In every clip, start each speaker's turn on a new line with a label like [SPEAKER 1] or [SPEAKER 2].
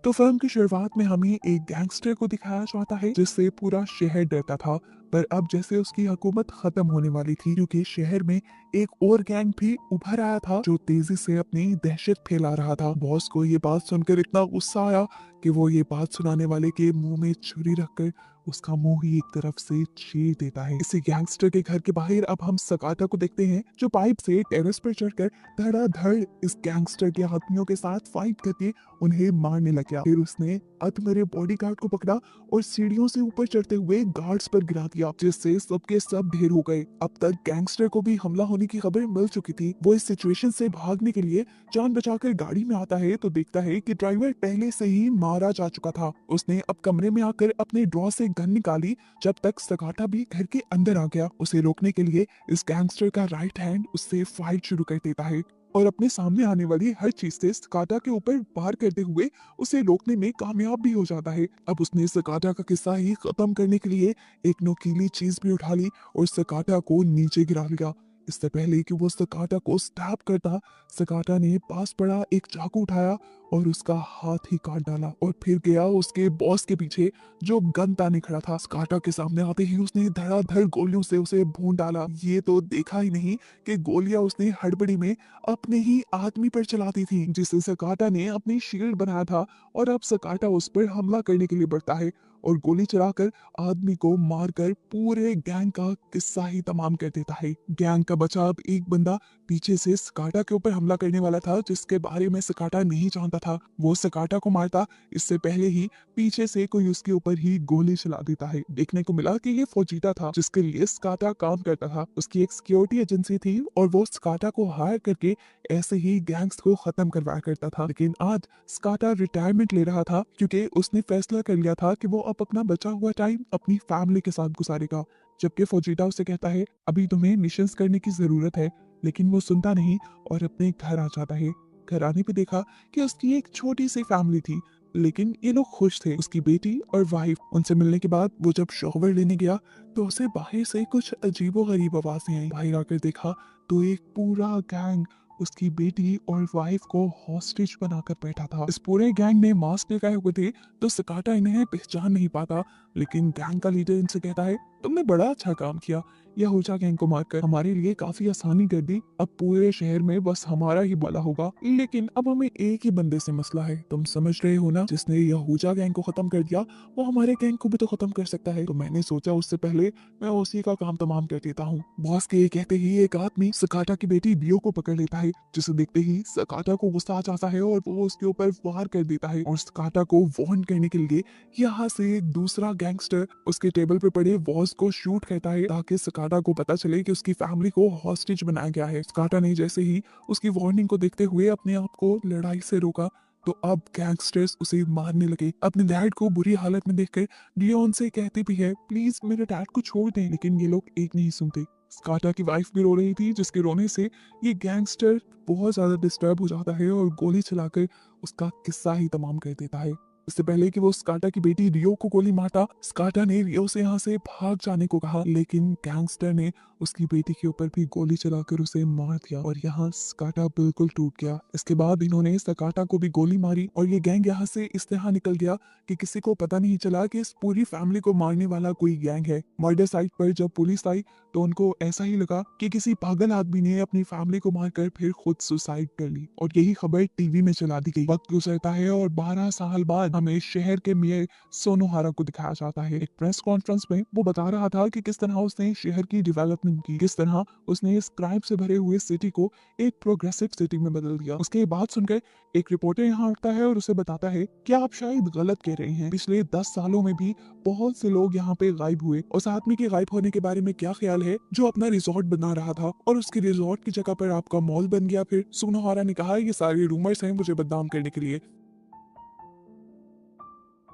[SPEAKER 1] तो फिल्म की शुरुआत में हमें एक गैंगस्टर को दिखाया जाता है जिससे पूरा शहर डरता था। पर अब जैसे उसकी हुकूमत खत्म होने वाली थी क्योंकि शहर में एक और गैंग भी उभर आया था जो तेजी से अपनी दहशत फैला रहा था। बॉस को ये बात सुनकर इतना गुस्सा आया कि वो ये बात सुनाने वाले के मुंह में छुरी रखकर उसका मुंह ही एक तरफ से चीर देता है। इसी गैंगस्टर के घर के बाहर अब हम सकाटा को देखते हैं जो पाइप से टेरेस पर चढ़कर धड़ाधड़ इस गैंगस्टर के आदमियों के साथ फाइट करके उन्हें मारने लग गया। फिर उसने अधमरे बॉडीगार्ड को पकड़ा और सीढ़ियों से ऊपर चढ़ते हुए गार्ड्स पर गिरा दिया जिससे सबके सब ढेर हो गए। अब तक गैंगस्टर को भी हमला होने की खबर मिल चुकी थी। वो इस सिचुएशन से भागने के लिए जान बचाकर गाड़ी में आता है तो देखता है कि ड्राइवर पहले से ही मारा जा चुका था। उसने अब कमरे में आकर अपने ड्रॉ से गन निकाली जब तक सकाटा भी घर के अंदर आ गया। उसे रोकने के लिए इस गैंगस्टर का राइट हैंड उससे फाइट शुरू कर देता है और अपने सामने आने वाली हर चीज से स्काटा के ऊपर वार करते हुए उसे रोकने में कामयाब भी हो जाता है। अब उसने स्काटा का किस्सा ही खत्म करने के लिए एक नुकीली चीज भी उठा ली और स्काटा को नीचे गिरा लिया। इससे पहले कि वो स्काटा को स्टैप करता, स्काटा ने पास पड़ा एक चाकू उठाया और उसका हाथ ही काट डाला और फिर गया उसके बॉस के पीछे जो गन ताने खड़ा था। स्काटा के सामने आते ही उसने धड़ाधड़ गोलियों से उसे भून डाला। ये तो देखा ही नहीं कि गोलियां उसने हड़बड़ी में अपने ही आदमी पर चलाती थी जिसे सकाटा ने अपनी शील्ड बनाया था। और अब सकाटा उस पर हमला करने के लिए बढ़ता है और गोली चलाकर आदमी को मारकर पूरे गैंग का किस्सा ही तमाम कर देता है। गैंग का बचा अब एक बंदा पीछे से सकाटा के ऊपर हमला करने वाला था जिसके बारे में सकाटा नहीं जानता था। वो सकाटा को मारता इससे पहले ही पीछे से कोई उसके ऊपर ही गोली चला देता है। देखने को मिला कि ये फौजीटा था जिसके लिए स्काटा काम करता था। उसकी एक सिक्योरिटी एजेंसी थी और वो स्काटा को हायर करके ऐसे ही गैंग्स को खत्म करवाया करता था। लेकिन आज स्काटा रिटायरमेंट ले रहा था क्योंकि उसने फैसला कर लिया था कि वो अब अपना बचा हुआ टाइम अपनी फैमिली के साथ गुजारेगा। जबकि फौजीटा उसे कहता है अभी तुम्हें मिशंस करने की जरूरत है, लेकिन वो सुनता नहीं और अपने घर आ जाता है। घर आने पे देखा कि उसकी एक छोटी सी फैमिली थी लेकिन ये लोग खुश थे। उसकी बेटी और वाइफ। उनसे मिलने के बाद वो जब शॉवर लेने गया तो उसे बाहर से कुछ अजीबो गरीब आवाजें आई। बाहर आकर देखा तो एक पूरा गैंग उसकी बेटी और वाइफ को हॉस्टेज बनाकर बैठा था। इस पूरे गैंग ने मास्क लगाए हुए थे तो सकाटा इन्हें पहचान नहीं पाता। लेकिन गैंग का लीडर इनसे कहता है तुमने बड़ा अच्छा काम किया, यहूजा गैंग को मारकर हमारे लिए काफी आसानी कर दी। अब पूरे शहर में बस हमारा ही भला होगा। लेकिन अब हमें एक ही बंदे से मसला है, तुम समझ रहे हो ना, जिसने यहूजा गैंग को खत्म कर दिया वो हमारे गैंग को भी तो खत्म कर सकता है। तो मैंने सोचा उससे पहले मैं उसी का काम तमाम कर देता हूँ। बॉस के ये कहते ही एक आदमी सकाटा की बेटी लियो को पकड़ लेता है जिसे देखते ही सकाटा को गुस्सा आ जाता है और वो उसके ऊपर वार कर देता है। और सकाटा को वार्न करने के लिए यहाँ से एक दूसरा गैंगस्टर उसके टेबल पे पड़े वॉज को शूट करता है ताकि सकाटा को पता चले कि उसकी फैमिली को हॉस्टेज बनाया गया है। सकाटा ने जैसे ही उसकी वार्निंग को देखते हुए अपने आप को लड़ाई से रोका तो अब गैंगस्टर्स उसे मारने लगे। अपने डैड को बुरी हालत में देखकर लियोन से कहती भी है प्लीज मेरे डैड को छोड़ दें, लेकिन ये लोग एक नहीं सुनते। स्काटा की वाइफ भी रो रही थी जिसके रोने से ये गैंगस्टर बहुत ज्यादा डिस्टर्ब हो जाता है और गोली चलाकर उसका किस्सा ही तमाम कर देता है। इससे पहले कि वो स्काटा की बेटी रियो को गोली मारता, स्काटा ने रियो से यहाँ से भाग जाने को कहा लेकिन गैंगस्टर ने उसकी बेटी के ऊपर भी गोली चलाकर उसे मार दिया और यहाँ स्काटा बिल्कुल टूट गया। इसके बाद इन्होंने स्काटा को भी गोली मारी और ये गैंग यहाँ से इस तरह निकल गया कि किसी को पता नहीं चला कि इस पूरी फैमिली को मारने वाला कोई गैंग है। मर्डर साइट पर जब पुलिस आई तो उनको ऐसा ही लगा कि किसी पागल आदमी ने अपनी फैमिली को मारकर फिर खुद सुसाइड कर ली और यही खबर टीवी में चला दी गई। वक्त गुजरता है और 12 साल बाद हमें शहर के मेयर सोनोहारा को दिखाया जाता है। एक प्रेस कॉन्फ्रेंस में वो बता रहा था कि किस तरह उसने शहर की डेवलपमेंट की, किस तरह उसने इस क्राइम से भरे हुए सिटी को एक प्रोग्रेसिव सिटी में बदल दिया। उसके ये बात सुनकर एक रिपोर्टर यहाँ आता है और उसे बताता है कि आप शायद गलत कह रहे हैं, पिछले 10 सालों में भी बहुत से लोग यहाँ पे गायब हुए। उस आदमी के गायब होने के बारे में क्या ख्याल है जो अपना रिजॉर्ट बना रहा था और उसके रिजॉर्ट की जगह पर आपका मॉल बन गया। फिर सोनोहारा ने कहा ये सारे रूमर्स हैं मुझे बदनाम करने के लिए।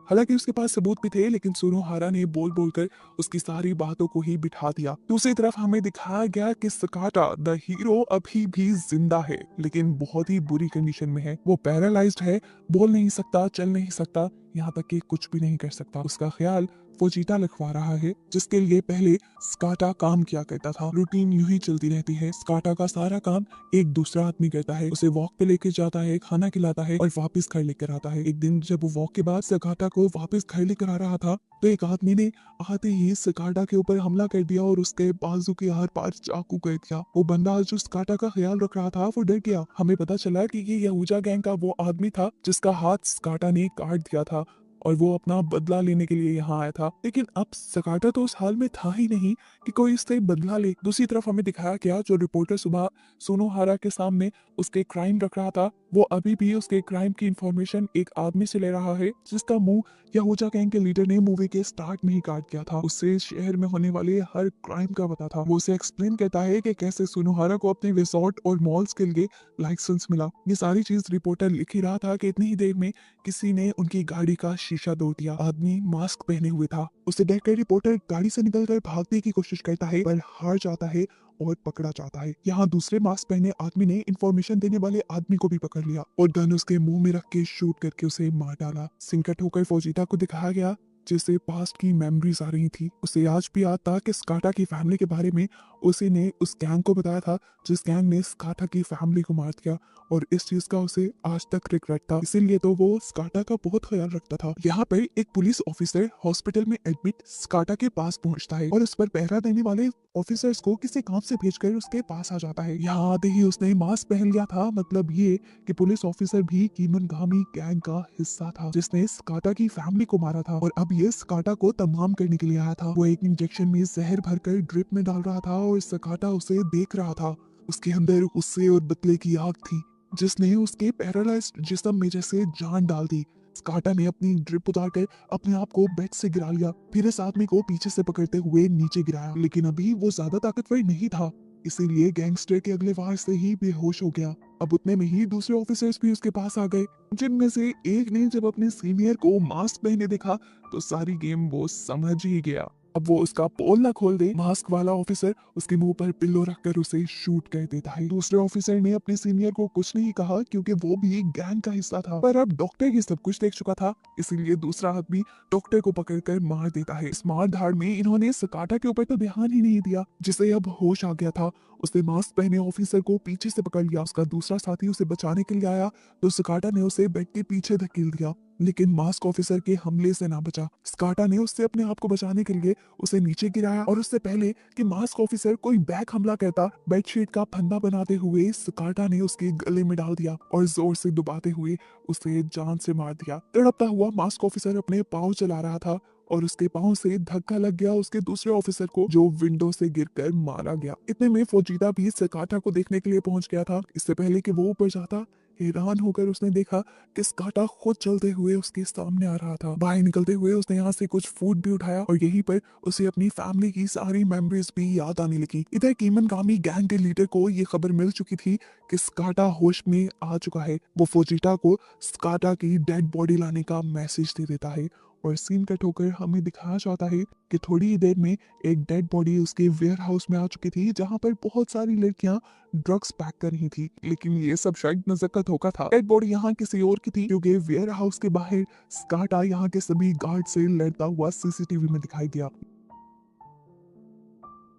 [SPEAKER 1] हालांकि उसके पास सबूत भी थे लेकिन सुनोहारा ने बोल बोलकर उसकी सारी बातों को ही बिठा दिया। दूसरी तरफ हमें दिखाया गया कि सकाटा द हीरो अभी भी जिंदा है लेकिन बहुत ही बुरी कंडीशन में है। वो पैरालाइज्ड है, बोल नहीं सकता, चल नहीं सकता, यहाँ तक कि कुछ भी नहीं कर सकता। उसका ख्याल फोजिटा लिखवा रहा है, जिसके लिए पहले स्काटा काम किया करता था। रूटीन यूं ही चलती रहती है। स्काटा का सारा काम एक दूसरा आदमी करता है, उसे वॉक पे लेके जाता है, खाना खिलाता है और वापस घर लेकर आता है। एक दिन जब वो वॉक के बाद स्काटा को वापस घर लेकर आ रहा था, तो एक आदमी ने आते ही स्काटा के ऊपर हमला कर दिया और उसके बाजू के हर पार चाकू कर दिया। वो बंदा जो स्काटा का ख्याल रख रहा था वो डर गया। हमें पता चला कि ये यहूजा गैंग का वो आदमी था जिसका हाथ स्काटा ने काट दिया था और वो अपना बदला लेने के लिए यहाँ आया था। लेकिन अब स्काटा तो उस हाल में था ही नहीं कि कोई इससे बदला ले। दूसरी तरफ हमें दिखाया गया जो रिपोर्टर सुबह सोनोहारा के सामने उसके क्राइम रख रहा था, वो अभी भी उसके क्राइम की इंफॉर्मेशन एक आदमी से ले रहा है जिसका मुंह यहूजा गैंग के लीडर ने मूवी के स्टार्ट में ही काट दिया था। उससे शहर में होने वाले हर क्राइम का पता था। वो उसे एक्सप्लेन करता है कि कैसे सोनोहारा को अपने रिसोर्ट और मॉल्स के लिए लाइसेंस मिला। ये सारी चीज रिपोर्टर लिख ही रहा था कि इतनी ही देर में किसी ने उनकी गाड़ी का शीशा तोड़ दिया। आदमी मास्क पहने हुए था। उसे देखकर रिपोर्टर गाड़ी से निकलकर भागने की कोशिश करता है पर हार जाता है और पकड़ा जाता है। यहाँ दूसरे मास्क पहने आदमी ने इंफॉर्मेशन देने वाले आदमी को भी पकड़ लिया और गन उसके मुंह में रख के शूट करके उसे मार डाला। सिंकट होकर फोजिटा को दिखाया गया जिसे पास्ट की मेमोरीज आ रही थी। उसे आज भी याद था कि स्काटा की फैमिली के बारे में उसी ने उस गैंग को बताया था जिस गैंग ने स्काटा की फैमिली को मार दिया, और इस चीज का उसे आज तक रिग्रेट था। इसीलिए तो वो स्काटा का बहुत ख्याल रखता था। यहाँ पर एक पुलिस ऑफिसर हॉस्पिटल में एडमिट स्काटा के पास पहुंचता है और उस पर पहरा देने वाले ऑफिसर्स को किसी काम से भेजकर उसके पास आ जाता है। यहाँ आते ही उसने मास्क पहन लिया था, मतलब ये कि पुलिस ऑफिसर भी कीमनगामी गैंग का हिस्सा था जिसने स्काटा की फैमिली को मारा था, और अब ये स्काटा को तमाम करने के लिए आया था। वो एक इंजेक्शन में जहर भरकर ड्रिप में डाल रहा था और स्काटा उसे देख रहा था। उसके अंदर गुस्से और बदले की आग थी जिसने उसके पैरालाइज्ड जिस्म में जैसे जान डाल दी। स्काटा ने अपनी ड्रिप उतारकर अपने आप को बेड से गिरा लिया, फिर इस आदमी को पीछे से पकड़ते हुए नीचे गिराया, लेकिन अभी वो ज्यादा ताकतवर नहीं था, इसीलिए गैंगस्टर के अगले वार से ही बेहोश हो गया। अब उतने में ही दूसरे ऑफिसर्स भी उसके पास आ गए, जिनमें से एक ने जब अपने सीनियर को मास्क पहने देखा तो सारी गेम वो समझ ही गया। अब वो उसका पोल ना खोल दे, मास्क वाला ऑफिसर उसके मुंह पर पिल्लो रखकर उसे शूट कर देता है। दूसरे ऑफिसर ने अपने सीनियर को कुछ नहीं कहा क्योंकि वो भी एक गैंग का हिस्सा था, पर अब डॉक्टर ये सब कुछ देख चुका था, इसीलिए दूसरा आदमी डॉक्टर को पकड़कर मार देता है। इस मार धाड़ में इन्होंने स्काटा के ऊपर तो ध्यान ही नहीं दिया, जिसे अब होश आ गया था। उसने मास्क पहने ऑफिसर को पीछे से पकड़ लिया। उसका दूसरा साथी उसे बचाने के लिए आया तो स्काटा ने उसे बेड के पीछे धकेल दिया, लेकिन मास्क ऑफिसर के हमले से ना बचा। स्काटा ने उससे अपने आप को बचाने के लिए उसे नीचे गिराया और उससे पहले कि मास्क ऑफिसर कोई बैक हमला करता, बेडशीट का फंदा बनाते हुए स्काटा ने उसके गले में डाल दिया और जोर से दबाते हुए उसे जान से मार दिया। तड़पता हुआ मास्क ऑफिसर अपने पाँव चला रहा था और उसके पाँव से धक्का लग गया उसके दूसरे ऑफिसर को, जो विंडो से गिरकर मारा गया। इतने में फोजिता भी स्काटा को देखने के लिए पहुंच गया था। इससे पहले कि वो ऊपर जाता, हैरान होकर उसने देखा कि स्काटा खुद चलते हुए उसके सामने आ रहा था। बाहर निकलते हुए उसने यहाँ से कुछ फूड भी उठाया और यहीं पर उसे अपनी फैमिली की सारी मेमोरीज भी याद आने लगी। इधर कीमनगामी गैंग के लीडर को ये खबर मिल चुकी थी कि स्काटा होश में आ चुका है। वो फोजिटा को स्काटा की डेड बॉडी लाने का मैसेज दे देता है और सीन कट होकर हमें दिखाया जाता है कि थोड़ी ही देर में एक डेड बॉडी उसके वेयर हाउस में आ चुकी थी, जहां पर बहुत सारी लड़कियां ड्रग्स पैक कर रही थी। लेकिन ये सब शायद नजर का धोखा था। डेड बॉडी यहाँ किसी और की थी, क्योंकि वेयर हाउस के बाहर स्काटा यहाँ के सभी गार्ड से लड़ता हुआ सीसीटीवी में दिखाई दिया।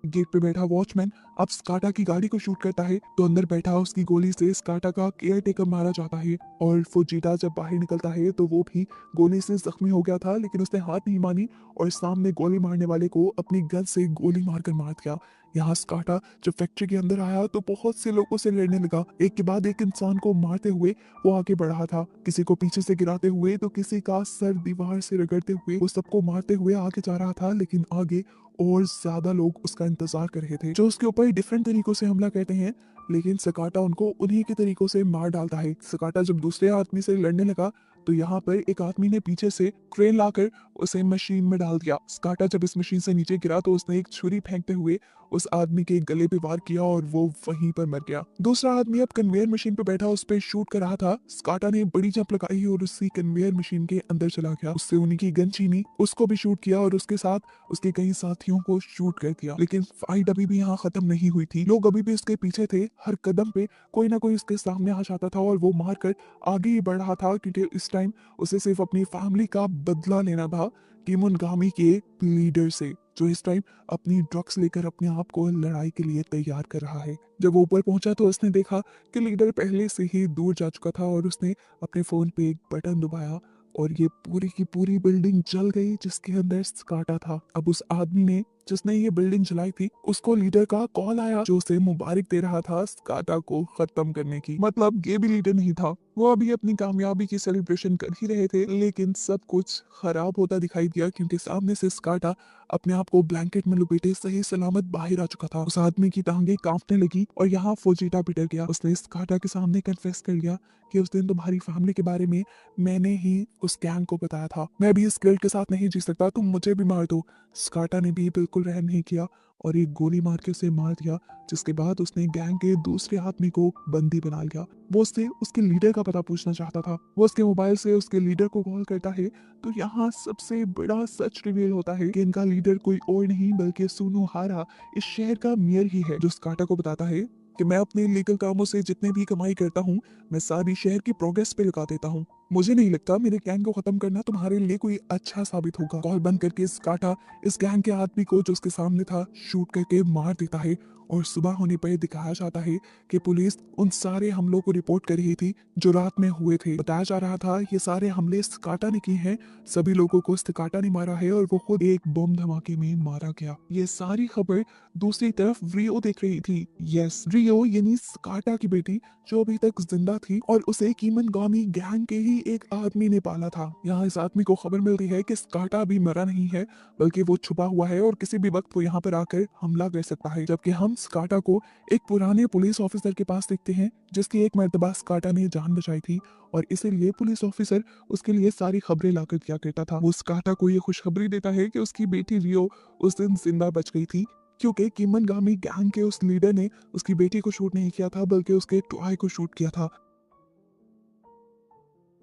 [SPEAKER 1] गेट पे बैठा वॉचमैन अब स्काटा की गाड़ी को शूट करता है तो अंदर बैठा उसकी गोली से स्काटा का केयर टेकर मारा जाता है, और फुजीटा जब बाहर निकलता है तो वो भी गोली से जख्मी हो गया था, लेकिन उसने हार नहीं मानी और सामने गोली मारने वाले को अपनी गन से गोली मारकर मार दिया। यहाँ स्काटा जब फैक्ट्री के अंदर आया तो बहुत से लोगों से लड़ने लगा। एक के बाद एक इंसान को मारते हुए वो आगे बढ़ रहा था, किसी को पीछे से गिराते हुए तो किसी का सर दीवार से रगड़ते हुए वो सबको मारते हुए आगे जा रहा था। लेकिन आगे और ज्यादा लोग उसका इंतजार कर रहे थे जो उसके ऊपर डिफरेंट तरीकों से हमला करते हैं, लेकिन स्काटा उनको उन्हीं के तरीकों से मार डालता है। स्काटा जब दूसरे आदमी से लड़ने लगा तो यहाँ पर एक आदमी ने पीछे से क्रेन लाकर उसे मशीन में डाल दिया। स्काटा जब इस मशीन से नीचे गिरा तो उसने एक छुरी फेंकते हुए उस आदमी के गले पे वार किया और वो वहीं पर मर गया। दूसरा आदमी अब कन्वेयर मशीन पे बैठा उस पर शूट कर रहा था। स्काटा ने बड़ी जंप लगाई और उसी कन्वेयर मशीन के अंदर चला गया, उससे उन्हीं की गन छीनी, उसको भी शूट किया और उसके साथ उसके कई साथियों को शूट कर दिया। लेकिन फाइट अभी भी यहाँ खत्म नहीं हुई थी। लोग अभी भी उसके पीछे थे। हर कदम पे कोई ना कोई उसके सामने आ जाता था और वो मारकर आगे ही बढ़ रहा था, क्योंकि इस टाइम उसे सिर्फ अपनी फैमिली का बदला लेना था किमुनगामी के लीडर से, जो इस टाइम अपनी ड्रग्स लेकर अपने आप को लड़ाई के लिए तैयार कर रहा है। जब वो ऊपर पहुंचा तो उसने देखा कि लीडर पहले से ही दूर जा चुका था और उसने अपने फोन पे एक बटन दबाया और ये पूरी की पूरी बिल्डिंग जल गई जिसके अंदर स्काटा था। अब उस आदमी ने जिसने ये बिल्डिंग जलाई थी उसको लीडर का कॉल आया जो उसे मुबारक दे रहा था स्काटा को खत्म करने की। मतलब ये भी लीडर नहीं था, वो अभी अपनी कामयाबी की सेलिब्रेशन कर ही रहे थे, लेकिन सब कुछ खराब होता दिखाई दिया क्योंकि सामने से स्काटा अपने आप को ब्लैंकेट में लपेटे सही सलामत बाहर आ चुका था। उस आदमी की टांगे कांपने लगी और यहाँ फुजीटा पिटर गया। उसने स्काटा के सामने कन्फेस कर लिया कि उस दिन तुम्हारी फैमिली के बारे में मैंने ही उस गैंग को बताया था। मैं भी इस गिल्ट के साथ नहीं जी सकता, तुम मुझे भी मार दो। स्काटा ने भी बिल्कुल रहम नहीं किया और एक गोली मार के उसे मार दिया, जिसके बाद उसने गैंग के दूसरे आदमी को बंदी बना लिया। वो उससे उसके लीडर का पता पूछना चाहता था। वो उसके मोबाइल से उसके लीडर को कॉल करता है तो यहाँ सबसे बड़ा सच रिवील होता है कि इनका लीडर कोई और नहीं बल्कि सुनोहारा इस शहर का मेयर ही है, जो स्काटा को बताता है कि मैं अपने लीगल कामों से जितने भी कमाई करता हूँ मैं सारी शहर की प्रोग्रेस पे लगा देता हूँ। मुझे नहीं लगता मेरे गैंग को खत्म करना तुम्हारे लिए कोई अच्छा साबित होगा। कॉल बंद करके स्काटा इस गैंग के आदमी को जो उसके सामने था शूट करके मार देता है और सुबह होने पर दिखाया जाता है कि पुलिस उन सारे हमलों को रिपोर्ट कर रही थी जो रात में हुए थे। बताया जा रहा था ये सारे हमले स्काटा ने किए हैं, सभी लोगों को स्काटा ने मारा है और वो खुद एक बम धमाके में मारा गया। ये सारी खबर दूसरी तरफ रियो देख रही थी। यस, रियो यानी स्काटा की बेटी जो अभी तक जिंदा थी और उसे किमनगामी गैंग के ही एक आदमी ने पाला था। यहाँ इस आदमी को खबर मिलती है कि स्काटा अभी मरा नहीं है बल्कि वो छुपा हुआ है और किसी भी वक्त वो यहाँ पर आकर हमला कर सकता है। जबकि हम स्काटा को एक पुराने पुलिस ऑफिसर के पास देखते हैं जिसकी एक मर्तबा स्काटा ने जान बचाई थी और इसीलिए पुलिस ऑफिसर उसके लिए सारी खबरें लाकर दिया करता था। वो स्काटा को ये खुशखबरी देता है कि उसकी बेटी रियो उस दिन जिंदा बच गई थी क्योंकि किमनगामी गैंग के उस लीडर ने उसकी बेटी को शूट नहीं किया था बल्कि उसके टॉय को शूट किया था।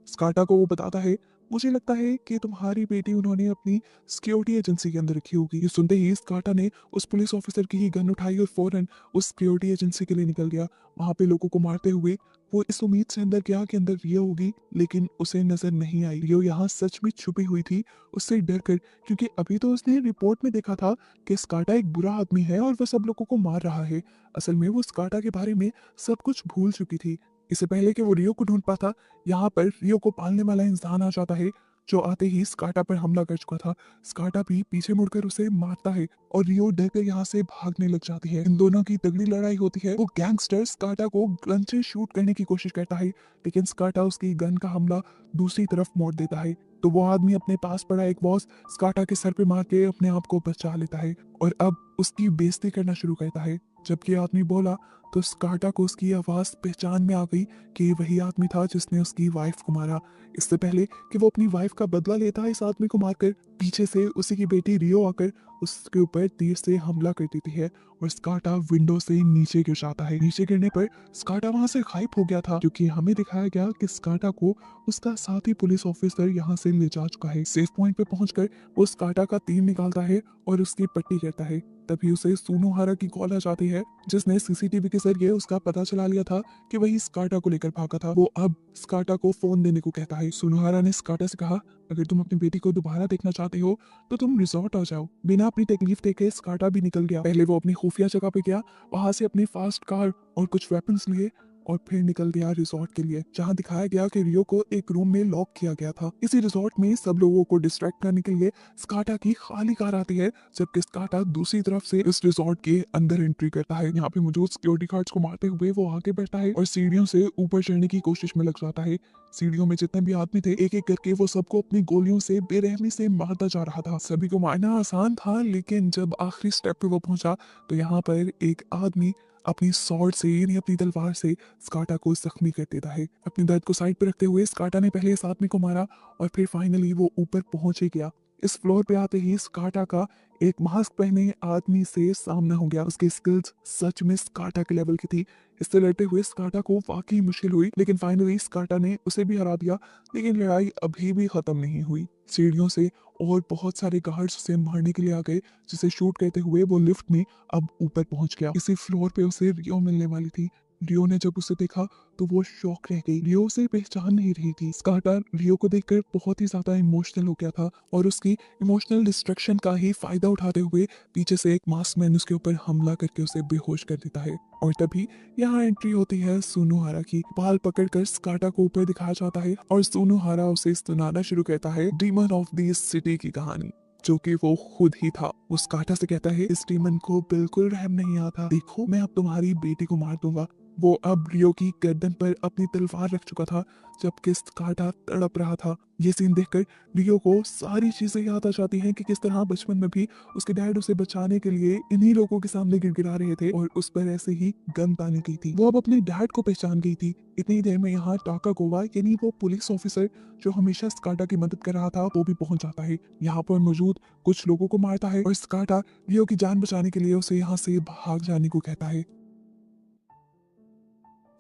[SPEAKER 1] स्काटा को वो बताता है मुझे लगता है कि तुम्हारी बेटी उन्होंने अपनी सिक्योरिटी एजेंसी के अंदर रखी होगी। ये सुनते ही स्काटा ने उस पुलिस ऑफिसर की ही गन उठाई और फौरन उस सिक्योरिटी एजेंसी के लिए निकल गया। वहां पे लोगों को मारते हुए वो इस उम्मीद से अंदर गया कि अंदर रियो होगी, लेकिन उसे नजर नहीं आई। रियो यहाँ सच में छुपी हुई थी उससे डर कर, क्योंकि अभी तो उसने रिपोर्ट में देखा था कि स्काटा एक बुरा आदमी है और वह सब लोगों को मार रहा है। असल में वो स्काटा के बारे में सब कुछ भूल चुकी थी। इससे पहले कि वो रियो को ढूंढ पाता, यहाँ पर रियो को पालने वाला इंसान आ जाता है जो आते ही स्काटा पर हमला कर चुका था। स्काटा भी पीछे मुड़कर उसे मारता है और रियो डर कर यहाँ से भागने लग जाती है। इन दोनों की तगड़ी लड़ाई होती है। वो गैंगस्टर स्काटा को गन से शूट करने की कोशिश करता है, लेकिन स्काटा उसकी गन का हमला दूसरी तरफ मोड़ देता है। तो वो आदमी अपने पास पड़ा एक बॉस स्काटा के सर पे मार के अपने आप को बचा लेता है और अब उसकी बेइज्जती करना शुरू करता है। जबकि आदमी बोला तो स्काटा को उसकी आवाज पहचान में आ गई कि वही आदमी था जिसने उसकी वाइफ को मारा। इससे पहले कि वो अपनी वाइफ का बदला लेता इस आदमी को मारकर, पीछे से उसी की बेटी रियो आकर उसके ऊपर तीर से हमला कर देती है और स्काटा विंडो से नीचे गिर जाता है। नीचे गिरने पर स्काटा वहां से गायब हो गया था, क्योंकि हमें दिखाया गया कि स्काटा को उसका साथी पुलिस ऑफिसर यहाँ से ले जा चुका है। सेफ पॉइंट पे पहुंचकर वो स्काटा का तीर निकालता है और उसकी पट्टी करता है। तभी उसे सुनोहारा की कॉल आ जाती है जिसने सीसीटीवी के जरिए उसका पता चला लिया था कि वही स्काटा को लेकर भागा था। वो अब स्काटा को फोन देने को कहता है। सुनोहारा ने स्काटा से कहा अगर तुम अपनी बेटी को दोबारा देखना चाहते हो तो तुम रिजॉर्ट आ जाओ। बिना अपनी तकलीफ देखे स्काटा भी निकल गया। पहले वो अपनी खुफिया जगह पे गया, वहां से अपनी फास्ट कार और कुछ वेपन्स लिए और फिर निकल गया रिजॉर्ट के लिए, जहां दिखाया गया कि रियो को एक रूम में लॉक किया गया था। इसी रिजॉर्ट में सब लोगों को डिस्ट्रैक्ट करने के लिए स्काटा की खाली कार आती है, जबकि स्काटा दूसरी तरफ से इस रिजॉर्ट के अंदर एंट्री करता है। यहाँ पे मौजूद सिक्योरिटी गार्ड्स को मारते हुए वो आगे बढ़ता है और सीढ़ियों से ऊपर चढ़ने की कोशिश में लग जाता है। सीढ़ियों में जितने भी आदमी थे एक एक करके वो सबको अपनी गोलियों से बेरहमी से मारता जा रहा था। सभी को मारना आसान था, लेकिन जब आखिरी स्टेप पे वो पहुंचा तो यहाँ पर एक आदमी अपनी सॉर्ड से यानी अपनी तलवार से स्काटा को जख्मी कर देता है। अपने दर्द को साइड पर रखते हुए स्काटा ने पहले इस आदमी को मारा और फिर फाइनली वो ऊपर पहुंच ही गया। इस फ्लोर पे आते ही स्काटा का एक मास्क पहने आदमी से सामना हो गया। उसकी स्किल्स सच में स्काटा के लेवल की थी। इससे लड़ते हुए स्काटा को वाकई मुश्किल हुई, लेकिन फाइनली स्काटा ने उसे भी हरा दिया। लेकिन लड़ाई अभी भी खत्म नहीं हुई। सीढ़ियों से और बहुत सारे गार्ड्स उसे मारने के लिए आ गए, जिसे शूट करते हुए वो लिफ्ट में अब ऊपर पहुंच गया। इसी फ्लोर पे उसे रियो मिलने वाली थी। रियो ने जब उसे देखा तो वो शॉक रह गई। रियो उसे पहचान नहीं रही थी। स्काटा रियो को देखकर बहुत ही ज्यादा इमोशनल हो गया था और उसकी इमोशनल डिस्ट्रक्शन का ही फायदा उठाते हुए पीछे से एक मास्क मैन उसके ऊपर हमला करके उसे बेहोश कर देता है। और तभी यहाँ एंट्री होती है सुनुहारा की। बाल पकड़कर स्काटा को ऊपर दिखाया जाता है और सुनुहारा उसे सुनाना शुरू करता है डीमन ऑफ द सिटी की कहानी, जो कि वो खुद ही था। वो स्काटा से कहता है इस डीमन को बिल्कुल रहम नहीं आता, देखो मैं अब तुम्हारी बेटी को मार दूंगा। वो अब रियो की गर्दन पर अपनी तलवार रख चुका था जबकि स्काटा तड़प रहा था। ये सीन देखकर रियो को सारी चीजें याद आ जाती हैं कि किस तरह बचपन में भी उसके डैड उसे बचाने के लिए इन्हीं लोगों के सामने गिड़गिड़ा रहे थे और उस पर ऐसे ही गन तानी गई थी। वो अब अपने डैड को पहचान गई थी। इतनी देर में यहाँ टाकागोवा यानी वो पुलिस ऑफिसर जो हमेशा स्काटा की मदद कर रहा था वो भी पहुंच जाता है। यहाँ पर मौजूद कुछ लोगों को मारता है और स्काटा रियो की जान बचाने के लिए उसे यहाँ से भाग जाने को कहता है।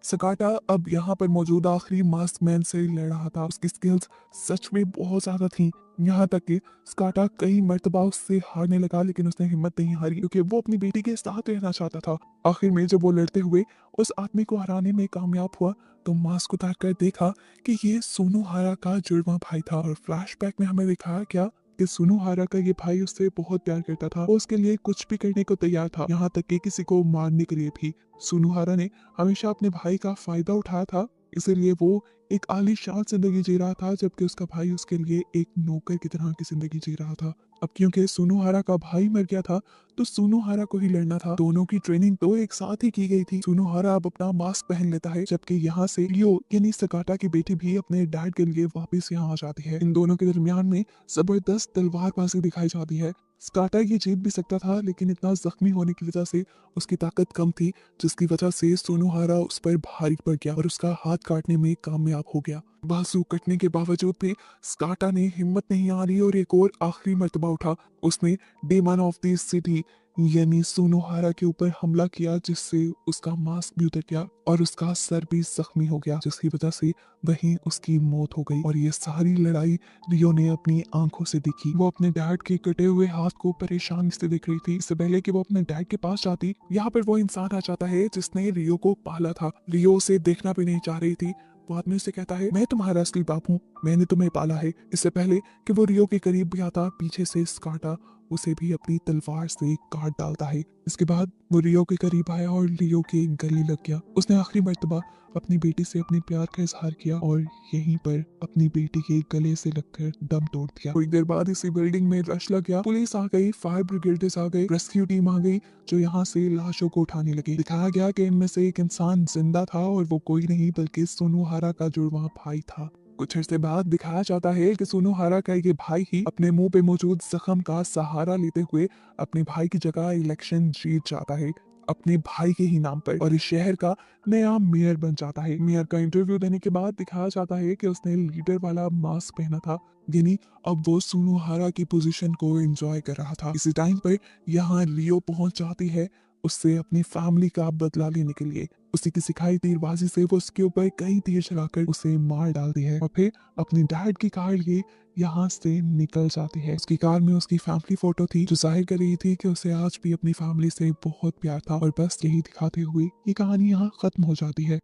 [SPEAKER 1] स्काटा अब यहाँ पर मौजूद आखिरी मास्क मैन से लड़ रहा था। उसकी स्किल्स सच में बहुत ज्यादा थी, यहाँ तक कि स्काटा कई मर्तबा उससे हारने लगा लेकिन उसने हिम्मत नहीं हारी क्योंकि वो अपनी बेटी के साथ रहना चाहता था। आखिर में जब वो लड़ते हुए उस आदमी को हराने में कामयाब हुआ तो मास्क उतार कर देखा कि ये सोनोहारा का जुड़वा भाई था। और फ्लैशबैक में हमें दिखाया क्या कि सुनुहारा का ये भाई उससे बहुत प्यार करता था। वो उसके लिए कुछ भी करने को तैयार था, यहाँ तक कि किसी को मारने के लिए भी। सुनुहारा ने हमेशा अपने भाई का फायदा उठाया था, इसीलिए वो एक आलीशान जिंदगी जी रहा था जबकि उसका भाई उसके लिए एक नौकर की तरह की जिंदगी जी रहा था। अब क्योंकि सुनुहारा का भाई मर गया था तो सुनुहारा को ही लड़ना था। दोनों की ट्रेनिंग तो एक साथ ही की गई थी। सुनुहारा अब अपना मास्क पहन लेता है जबकि यहाँ से लियो यानी सकाटा की बेटी भी अपने डैड के लिए वापस यहाँ आ जाती है। इन दोनों के दरमियान में जबरदस्त तलवारबाजी दिखाई जाती है। स्काटा ये जीत भी सकता था लेकिन इतना जख्मी होने की वजह से उसकी ताकत कम थी, जिसकी वजह से सोनोहारा उस पर भारी पड़ गया और उसका हाथ काटने में कामयाब हो गया। बाजू कटने के बावजूद भी स्काटा ने हिम्मत नहीं हारी और एक और आखिरी मर्तबा उठा। उसने डेमन ऑफ द सिटी यानी सोनोहारा के ऊपर हमला किया जिससे उसका मास्क भी उतर गया और उसका सर भी जख्मी हो गया, जिसकी वजह से वहीं उसकी मौत हो गई। और ये सारी लड़ाई रियो ने अपनी आंखों से देखी। वो अपने डैड के कटे हुए हाथ को परेशानी से देख रही थी। इससे पहले कि वो अपने डैड के पास जाती, यहाँ पर वो इंसान आ जाता है जिसने रियो को पाला था। रियो उसे देखना भी नहीं चाह रही थी। वो आदमी से कहता है मैं तुम्हारा असली बाप हूँ, मैंने तुम्हें पाला है। इससे पहले कि वो रियो के करीब भी आता, पीछे से स्काटा उसे भी अपनी तलवार से काट डालता है। इसके बाद वो रियो के करीब आया और रियो के गले लग गया। उसने आखिरी मर्तबा अपनी बेटी से अपने प्यार का इजहार किया और यहीं पर अपनी बेटी के गले से लगकर दम तोड़ दिया। थोड़ी देर बाद इसी बिल्डिंग में रश लग गया। पुलिस आ गई, फायर ब्रिगेड्स आ गई, रेस्क्यू टीम आ गई जो यहाँ से लाशों को उठाने लगी। दिखाया गया कि इनमें से एक इंसान जिंदा था और वो कोई नहीं बल्कि सोनोहारा का जुड़वा भाई था। कुछ अर्से बाद दिखाया जाता है कि सोनोहारा का ये भाई ही अपने मुंह पे मौजूद जख्म का सहारा लेते हुए अपने भाई की जगह इलेक्शन जीत जाता है अपने भाई के ही नाम पर और इस शहर का नया मेयर बन जाता है। मेयर का इंटरव्यू देने के बाद दिखाया जाता है कि उसने लीडर वाला मास्क पहना था, यानी अब वो सुनोहारा की पोजीशन को एंजॉय कर रहा था। इसी टाइम पर यहाँ रियो पहुंच जाती है उससे अपनी फैमिली का बदला लेने के लिए। उसी की सिखाई तीरबाजी से वो उसके ऊपर कई तीर चलाकर उसे मार डालती है और फिर अपनी डैड की कार लिए यहाँ से निकल जाती है। उसकी कार में उसकी फैमिली फोटो थी जो जाहिर कर रही थी कि उसे आज भी अपनी फैमिली से बहुत प्यार था। और बस यही दिखाते हुए ये कहानी यहाँ खत्म हो जाती है।